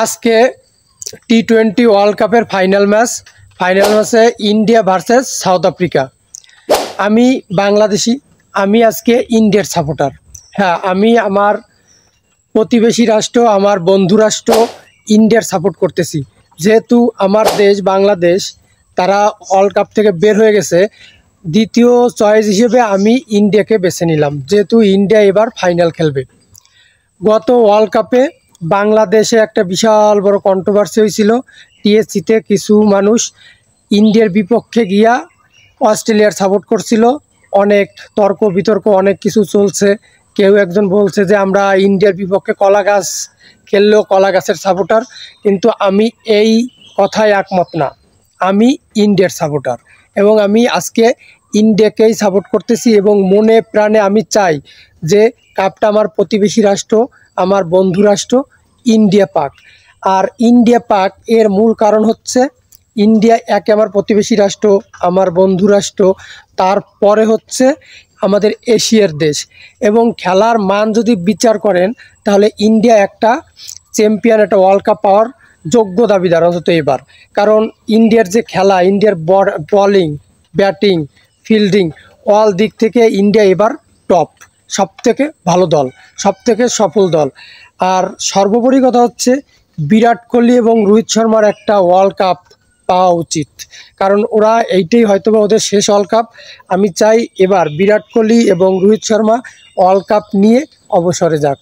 আজকে টি-20 ওয়ার্ল্ড কাপের ফাইনাল ম্যাচে ইন্ডিয়া ভার্সেস সাউথ আফ্রিকা। আমি বাংলাদেশি, আমি আজকে ইন্ডিয়ার সাপোর্টার। হ্যাঁ, আমি আমার প্রতিবেশী রাষ্ট্র, আমার বন্ধু রাষ্ট্র ইন্ডিয়ার সাপোর্ট করতেছি। যেহেতু আমার দেশ বাংলাদেশ তারা ওয়ার্ল্ড কাপ থেকে বের হয়ে গেছে, দ্বিতীয় চয়েস হিসেবে আমি ইন্ডিয়াকে বেছে নিলাম, যেহেতু ইন্ডিয়া এবার ফাইনাল খেলবে। গত ওয়ার্ল্ড কাপে বাংলাদেশে একটা বিশাল বড় কন্ট্রোভার্সি হয়েছিল। টিএসসিতে কিছু মানুষ ইন্ডিয়ার বিপক্ষে গিয়া অস্ট্রেলিয়ার সাপোর্ট করছিল। অনেক তর্ক বিতর্ক অনেক কিছু চলছে। কেউ একজন বলছে যে আমরা ইন্ডিয়ার বিপক্ষে কলা গাছ খেললেও কলা গাছের সাপোর্টার, কিন্তু আমি এই কথায় একমত না। আমি ইন্ডিয়ার সাপোর্টার এবং আমি আজকে ইন্ডিয়াকেই সাপোর্ট করতেছি এবং মনে প্রাণে আমি চাই যে কাপটা আমার প্রতিবেশী রাষ্ট্র, আমার বন্ধু রাষ্ট্র ইন্ডিয়া পাক। আর ইন্ডিয়া পাক এর মূল কারণ হচ্ছে ইন্ডিয়া একে আমার প্রতিবেশী রাষ্ট্র, আমার বন্ধু রাষ্ট্র, তারপরে হচ্ছে আমাদের এশিয়ার দেশ। এবং খেলার মান যদি বিচার করেন তাহলে ইন্ডিয়া একটা চ্যাম্পিয়ন, একটা ওয়ার্ল্ড কাপ পাওয়ার যোগ্য দাবিদার অন্তত এবার। কারণ ইন্ডিয়ার যে খেলা, ইন্ডিয়ার বলিং, ব্যাটিং, ফিল্ডিং অল দিক থেকে ইন্ডিয়া এবার টপ, সবথেকে ভালো দল, সবথেকে সফল দল। আর সর্বোপরি কথা হচ্ছে বিরাট কোহলি এবং রোহিত শর্মার একটা ওয়ার্ল্ড কাপ পাওয়া উচিত, কারণ ওরা এইটাই হয়তোবা ওদের শেষ ওয়ার্ল্ড কাপ। আমি চাই এবার বিরাট কোহলি এবং রোহিত শর্মা ওয়ার্ল্ড কাপ নিয়ে অবসরে যাক।